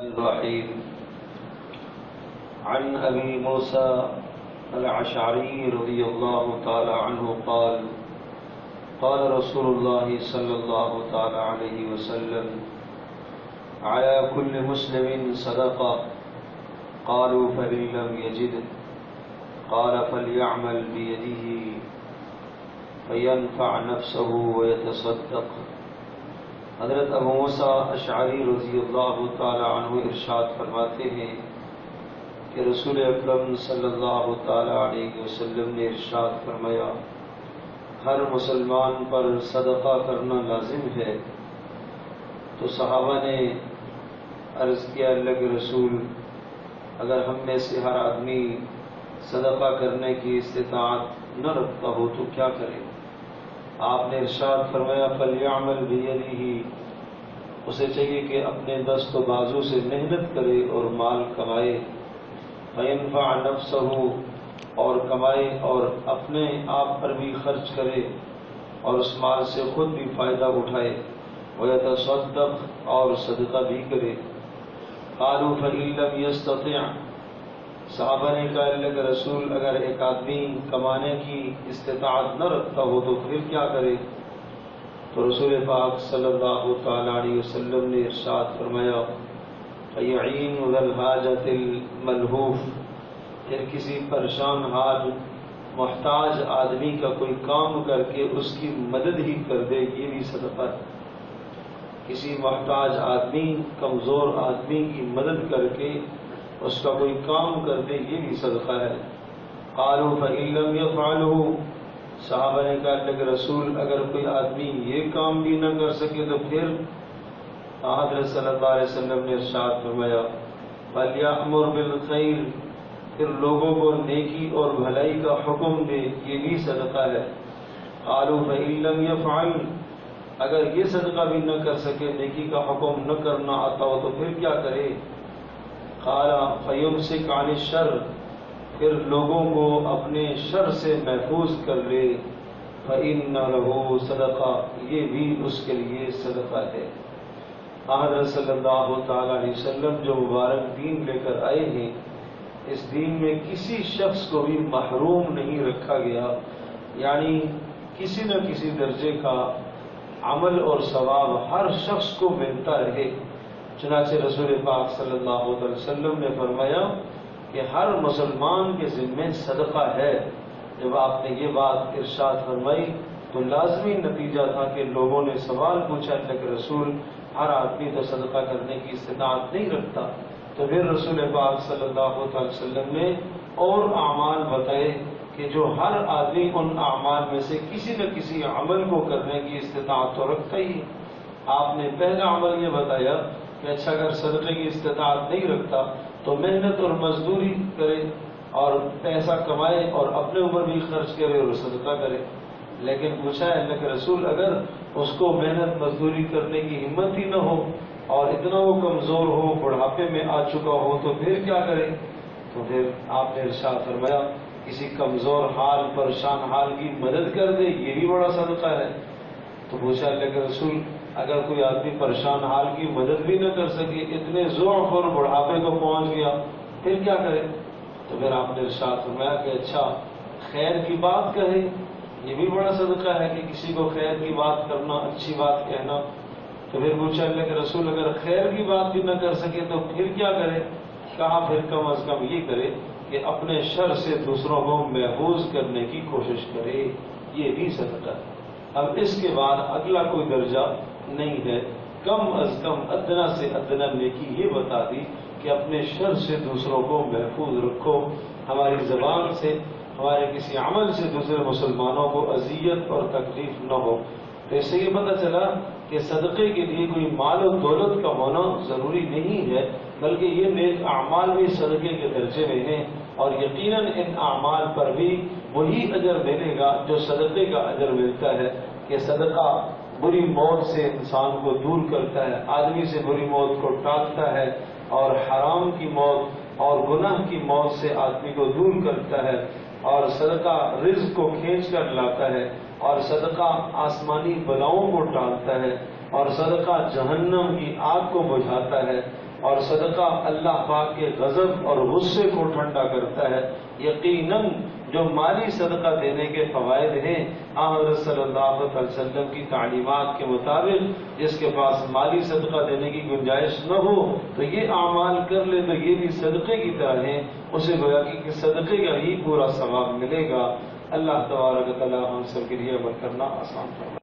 الرحيم عن أبي موسى الأشعري رضي الله تعالى عنه قال قال رسول الله صلى الله تعالى عليه وسلم على كل مسلم صدقة قالوا فإن لم يجد قال فليعمل بيده فينفع نفسه ويتصدق۔ حضرت ابو موسیٰ اشعری رضی اللہ تعالی عنہ ارشاد فرماتے ہیں کہ رسول اکرم صلی اللہ تعالی علیہ وسلم نے ارشاد فرمایا، ہر مسلمان پر صدقہ کرنا لازم ہے۔ تو صحابہ نے عرض کیا، اللہ کے رسول، اگر ہم میں سے ہر آدمی صدقہ کرنے کی استطاعت نہ رکھتا ہو تو کیا کرے؟ آپ نے ارشاد فرمایا، فَلْيَعْمَلْ بِيَدِهِ، اسے چاہیے کہ اپنے دست و بازو سے محنت کرے اور مال کمائے، فَيَنْفَعْ نَفْسَهُ، اور کمائے اور اپنے آپ پر بھی خرچ کرے اور اس مال سے خود بھی فائدہ اٹھائے، وَيَتَصَدَّقْ، اور صدقہ بھی کرے۔ قَالُوا فَإِن لَّمْ يَسْتَطِعْ، صحابہ نے کہا، اللہ کے رسول، اگر ایک آدمی کمانے کی استطاعت نہ رکھتا ہو تو پھر کیا کرے؟ تو رسول پاک صلی اللہ تعالی علیہ وسلم نے ارشاد فرمایا، فَيُعِينُ ذَا الْحَاجَةِ الْمَلْهُوفِ، پھر کسی پریشان حال محتاج آدمی کا کوئی کام کر کے اس کی مدد ہی کر دے، یہ بھی صدقہ ہے۔ کسی محتاج آدمی، کمزور آدمی کی مدد کر کے اس کا کوئی کام کر دے، یہ بھی صدقہ ہے۔ قالوا فإن لم يفعله، صحابہ نے کہا، اللہ کے رسول، اگر کوئی آدمی یہ کام بھی نہ کر سکے تو پھر؟ حضرت صلی اللہ علیہ وسلم نے ارشاد فرمایا، فَلْيَأْمُرْ بِالْخَيْرِ، پھر لوگوں کو نیکی اور بھلائی کا حکم دے، یہ بھی صدقہ ہے۔ قالوا فإن لم يفعل، اگر یہ صدقہ بھی نہ کر سکے، نیکی کا حکم نہ کرنا آتا ہو تو پھر کیا کرے؟ قال فَيُمْسِكْ عَنِ الشَّرِّ، پھر لوگوں کو اپنے شر سے محفوظ کر لے، فَإِنَّ لَهُ صَدَقَةٌ، یہ بھی اس کے لیے صدقہ ہے۔ حضرت صلی اللہ تعالی علیہ وسلم جو مبارک دین لے کر آئے ہیں، اس دین میں کسی شخص کو بھی محروم نہیں رکھا گیا، یعنی کسی نہ کسی درجے کا عمل اور ثواب ہر شخص کو ملتا رہے۔ چنانچہ رسول پاک صلی اللہ علیہ وسلم نے فرمایا کہ ہر مسلمان کے ذمہ صدقہ ہے۔ جب آپ نے یہ بات ارشاد فرمائی تو لازمی نتیجہ تھا کہ لوگوں نے سوال پوچھا، اللہ کے رسول، ہر آدمی تو صدقہ کرنے کی استطاعت نہیں رکھتا۔ تو پھر رسول پاک صلی اللہ علیہ وسلم نے اور اعمال بتائے کہ جو ہر آدمی ان اعمال میں سے کسی نہ کسی عمل کو کرنے کی استطاعت تو رکھتا ہی۔ آپ نے پہلا عمل یہ بتایا کہ اچھا، اگر صدقے کی استطاعت نہیں رکھتا تو محنت اور مزدوری کرے اور پیسہ کمائے اور اپنے اوپر بھی خرچ کرے اور صدقہ کرے۔ لیکن پوچھا ہے اللہ کے رسول، اگر اس کو محنت مزدوری کرنے کی ہمت ہی نہ ہو اور اتنا وہ کمزور ہو، بڑھاپے میں آ چکا ہو تو پھر کیا کرے؟ تو پھر آپ نے ارشاد فرمایا، کسی کمزور حال، پریشان حال کی مدد کر دے، یہ بھی بڑا صدقہ ہے۔ تو پوچھا اللہ کے رسول، اگر کوئی آدمی پریشان حال کی مدد بھی نہ کر سکے، اتنے ضعف اور بڑھاپے کو پہنچ گیا، پھر کیا کرے؟ تو پھر آپ نے ارشاد فرمایا کہ اچھا، خیر کی بات کہے، یہ بھی بڑا صدقہ ہے کہ کسی کو خیر کی بات کرنا، اچھی بات کہنا۔ تو پھر پوچھا اللہ کے رسول، اگر خیر کی بات بھی نہ کر سکے تو پھر کیا کرے؟ کہا پھر کم از کم یہ کرے کہ اپنے شر سے دوسروں کو محفوظ کرنے کی کوشش کرے، یہ بھی صدقہ ہے۔ اب اس کے بعد اگلا کوئی درجہ نہیں ہے، کم از کم ادنا سے ادنا نیکی یہ بتا دی کہ اپنے شر سے دوسروں کو محفوظ رکھو، ہماری زبان سے، ہمارے کسی عمل سے دوسرے مسلمانوں کو اذیت اور تکلیف نہ ہو۔ تو اس سے یہ پتہ چلا کہ صدقے کے لیے کوئی مال و دولت کا ہونا ضروری نہیں ہے، بلکہ یہ نیک اعمال بھی صدقے کے درجے میں ہیں، اور یقیناً ان اعمال پر بھی وہی اجر ملے گا جو صدقے کا اجر ملتا ہے، کہ صدقہ بری موت سے انسان کو دور کرتا ہے، آدمی سے بری موت کو ٹالتا ہے، اور حرام کی موت اور گناہ کی موت سے آدمی کو دور کرتا ہے، اور صدقہ رزق کو کھینچ کر لاتا ہے، اور صدقہ آسمانی بلاؤں کو ٹالتا ہے، اور صدقہ جہنم کی آگ کو بجھاتا ہے، اور صدقہ اللہ پاک کے غضب اور غصے کو ٹھنڈا کرتا ہے۔ یقیناً جو مالی صدقہ دینے کے فوائد ہیں، حضرت صلی اللہ علیہ وسلم کی تعلیمات کے مطابق جس کے پاس مالی صدقہ دینے کی گنجائش نہ ہو تو یہ اعمال کر لے تو یہ بھی صدقے کی طرح ہیں، اسے گویا کہ صدقے کا ہی پورا ثواب ملے گا۔ اللہ تبارک و تعالی ہم سب کے لیے عمل کرنا آسان فرمائے۔